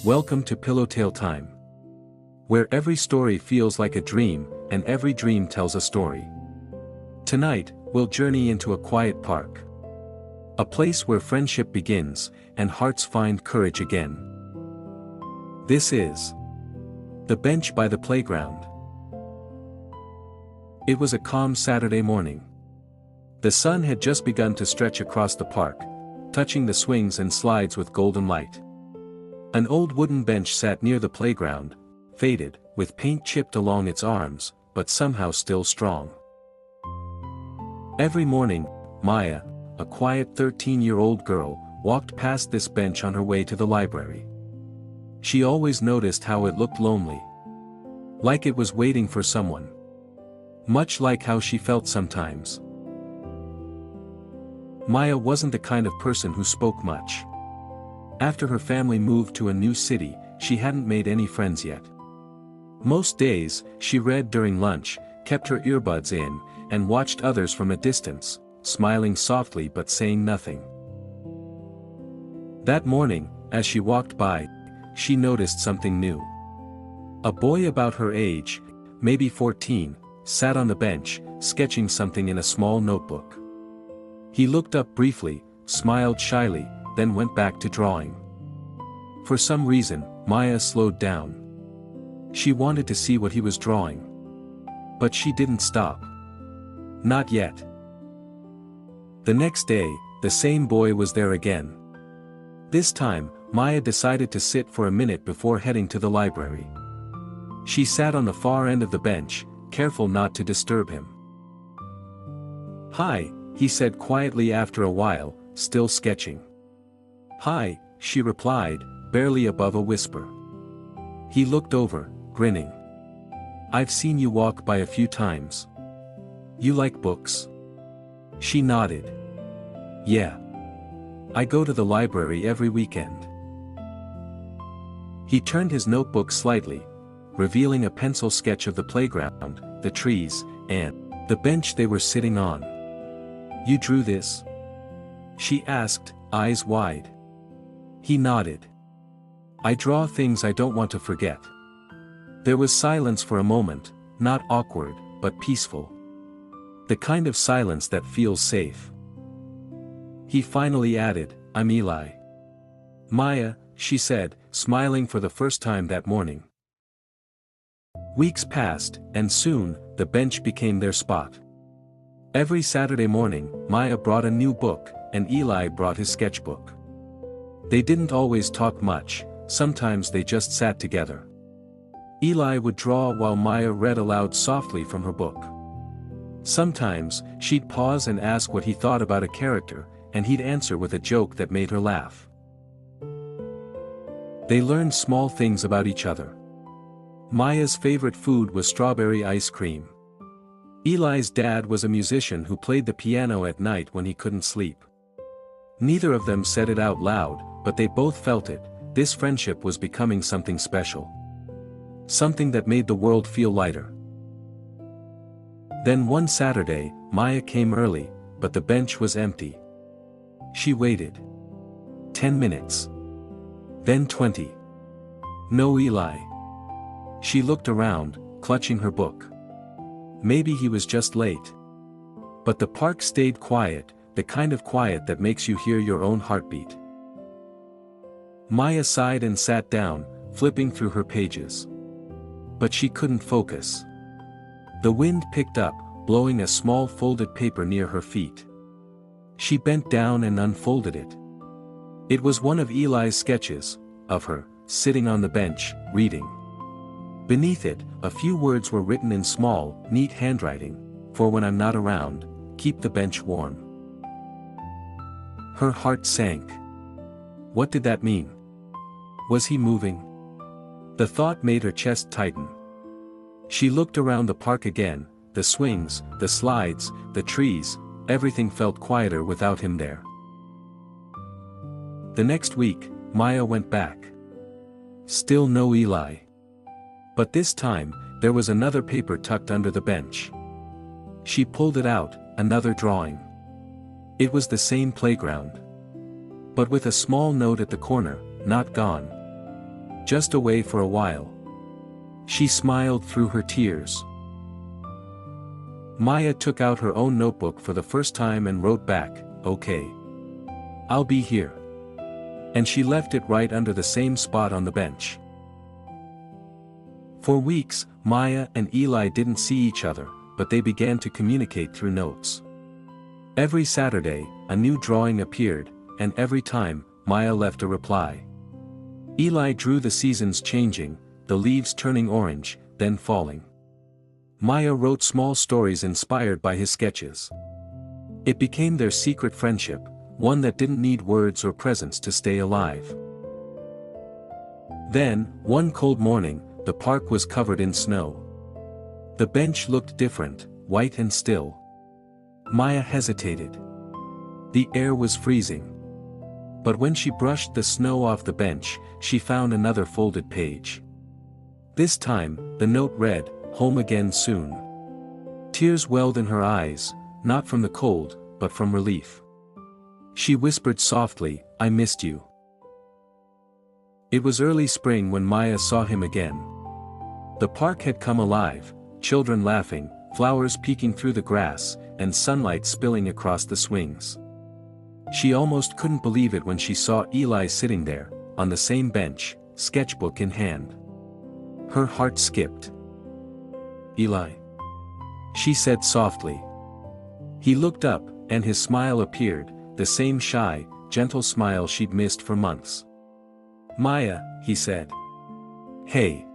Welcome to Pillowtail Time, where every story feels like a dream, and every dream tells a story. Tonight, we'll journey into a quiet park. A place where friendship begins, and hearts find courage again. This is The Bench by the Playground. It was a calm Saturday morning. The sun had just begun to stretch across the park, touching the swings and slides with golden light. An old wooden bench sat near the playground, faded, with paint chipped along its arms, but somehow still strong. Every morning, Maya, a quiet 13-year-old girl, walked past this bench on her way to the library. She always noticed how it looked lonely. Like it was waiting for someone. Much like how she felt sometimes. Maya wasn't the kind of person who spoke much. After her family moved to a new city, she hadn't made any friends yet. Most days, she read during lunch, kept her earbuds in, and watched others from a distance, smiling softly but saying nothing. That morning, as she walked by, she noticed something new. A boy about her age, maybe 14, sat on the bench, sketching something in a small notebook. He looked up briefly, smiled shyly, then went back to drawing. For some reason, Maya slowed down. She wanted to see what he was drawing. But she didn't stop. Not yet. The next day, the same boy was there again. This time, Maya decided to sit for a minute before heading to the library. She sat on the far end of the bench, careful not to disturb him. "Hi," he said quietly after a while, still sketching. "Hi," she replied, barely above a whisper. He looked over, grinning. "I've seen you walk by a few times. You like books?" She nodded. "Yeah. I go to the library every weekend." He turned his notebook slightly, revealing a pencil sketch of the playground, the trees, and the bench they were sitting on. "You drew this?" she asked, eyes wide. He nodded. "I draw things I don't want to forget." There was silence for a moment, not awkward, but peaceful. The kind of silence that feels safe. He finally added, "I'm Eli." "Maya," she said, smiling for the first time that morning. Weeks passed, and soon, the bench became their spot. Every Saturday morning, Maya brought a new book, and Eli brought his sketchbook. They didn't always talk much, sometimes they just sat together. Eli would draw while Maya read aloud softly from her book. Sometimes, she'd pause and ask what he thought about a character, and he'd answer with a joke that made her laugh. They learned small things about each other. Maya's favorite food was strawberry ice cream. Eli's dad was a musician who played the piano at night when he couldn't sleep. Neither of them said it out loud, but they both felt it. This friendship was becoming something special. Something that made the world feel lighter. Then one Saturday, Maya came early, but the bench was empty. She waited. 10 minutes. Then 20. No Eli. She looked around, clutching her book. Maybe he was just late. But the park stayed quiet, the kind of quiet that makes you hear your own heartbeat. Maya sighed and sat down, flipping through her pages. But she couldn't focus. The wind picked up, blowing a small folded paper near her feet. She bent down and unfolded it. It was one of Eli's sketches, of her, sitting on the bench, reading. Beneath it, a few words were written in small, neat handwriting, "For when I'm not around, keep the bench warm." Her heart sank. What did that mean? Was he moving? The thought made her chest tighten. She looked around the park again, the swings, the slides, the trees, everything felt quieter without him there. The next week, Maya went back. Still no Eli. But this time, there was another paper tucked under the bench. She pulled it out, another drawing. It was the same playground. But with a small note at the corner, "Not gone." Just away for a while. She smiled through her tears. Maya took out her own notebook for the first time and wrote back, "Okay. I'll be here." And she left it right under the same spot on the bench. For weeks, Maya and Eli didn't see each other, but they began to communicate through notes. Every Saturday, a new drawing appeared, and every time, Maya left a reply. Eli drew the seasons changing, the leaves turning orange, then falling. Maya wrote small stories inspired by his sketches. It became their secret friendship, one that didn't need words or presents to stay alive. Then, one cold morning, the park was covered in snow. The bench looked different, white and still. Maya hesitated. The air was freezing. But when she brushed the snow off the bench, she found another folded page. This time, the note read, "Home again soon." Tears welled in her eyes, not from the cold, but from relief. She whispered softly, "I missed you." It was early spring when Maya saw him again. The park had come alive, children laughing, flowers peeking through the grass, and sunlight spilling across the swings. She almost couldn't believe it when she saw Eli sitting there, on the same bench, sketchbook in hand. Her heart skipped. "Eli?" she said softly. He looked up, and his smile appeared, the same shy, gentle smile she'd missed for months. "Maya," he said. "Hey."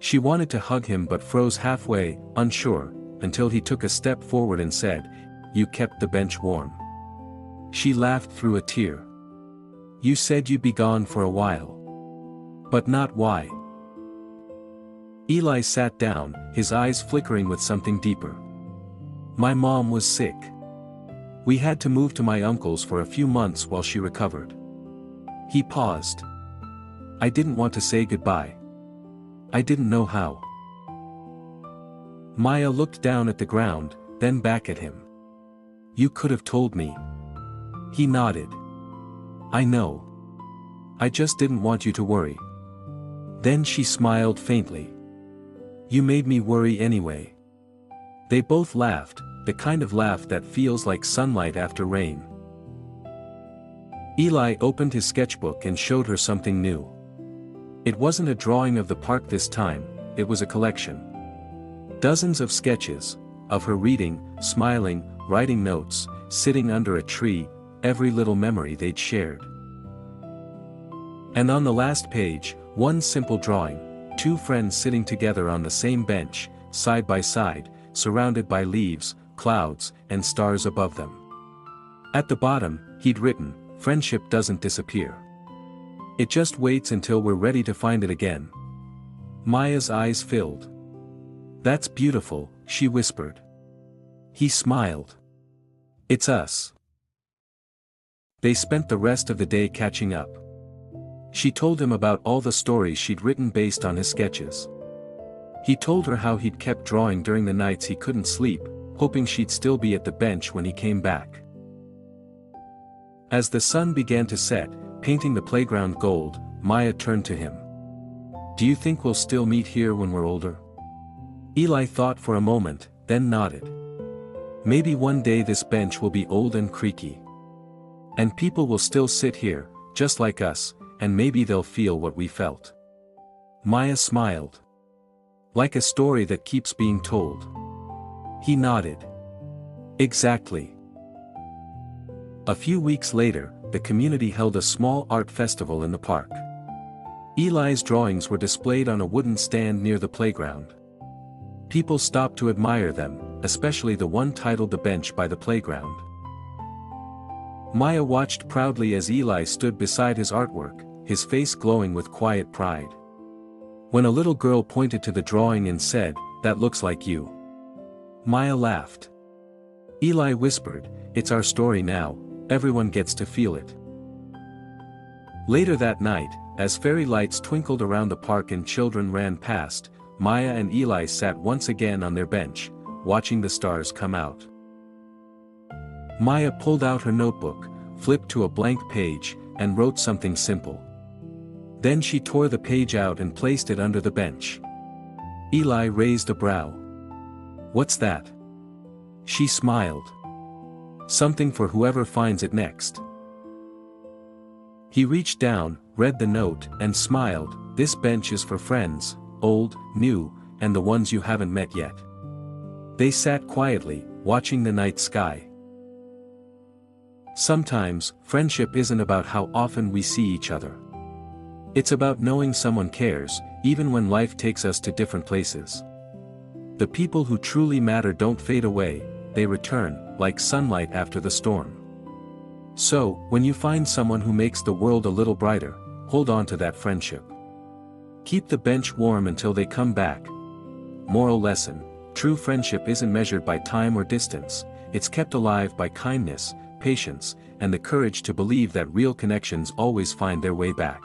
She wanted to hug him but froze halfway, unsure, until he took a step forward and said, "You kept the bench warm." She laughed through a tear. "You said you'd be gone for a while. But not why." Eli sat down, his eyes flickering with something deeper. "My mom was sick. We had to move to my uncle's for a few months while she recovered." He paused. "I didn't want to say goodbye. I didn't know how." Maya looked down at the ground, then back at him. "You could have told me." He nodded. "I know. I just didn't want you to worry." Then she smiled faintly. "You made me worry anyway." They both laughed, the kind of laugh that feels like sunlight after rain. Eli opened his sketchbook and showed her something new. It wasn't a drawing of the park this time, it was a collection. Dozens of sketches, of her reading, smiling, writing notes, sitting under a tree, every little memory they'd shared. And on the last page, one simple drawing, two friends sitting together on the same bench, side by side, surrounded by leaves, clouds, and stars above them. At the bottom, he'd written, "Friendship doesn't disappear. It just waits until we're ready to find it again." Maya's eyes filled. "That's beautiful," she whispered. He smiled. "It's us." They spent the rest of the day catching up. She told him about all the stories she'd written based on his sketches. He told her how he'd kept drawing during the nights he couldn't sleep, hoping she'd still be at the bench when he came back. As the sun began to set, painting the playground gold, Maya turned to him. "Do you think we'll still meet here when we're older?" Eli thought for a moment, then nodded. "Maybe one day this bench will be old and creaky. And people will still sit here, just like us, and maybe they'll feel what we felt." Maya smiled. "Like a story that keeps being told." He nodded. "Exactly." A few weeks later, the community held a small art festival in the park. Eli's drawings were displayed on a wooden stand near the playground. People stopped to admire them, especially the one titled "The Bench by the Playground." Maya watched proudly as Eli stood beside his artwork, his face glowing with quiet pride. When a little girl pointed to the drawing and said, "That looks like you," Maya laughed. Eli whispered, "It's our story now, everyone gets to feel it." Later that night, as fairy lights twinkled around the park and children ran past, Maya and Eli sat once again on their bench, watching the stars come out. Maya pulled out her notebook, flipped to a blank page, and wrote something simple. Then she tore the page out and placed it under the bench. Eli raised a brow. "What's that?" She smiled. "Something for whoever finds it next." He reached down, read the note, and smiled. "This bench is for friends, old, new, and the ones you haven't met yet." They sat quietly, watching the night sky. Sometimes, friendship isn't about how often we see each other. It's about knowing someone cares, even when life takes us to different places. The people who truly matter don't fade away, they return, like sunlight after the storm. So, when you find someone who makes the world a little brighter, hold on to that friendship. Keep the bench warm until they come back. Moral lesson: true friendship isn't measured by time or distance, it's kept alive by kindness, patience, and the courage to believe that real connections always find their way back.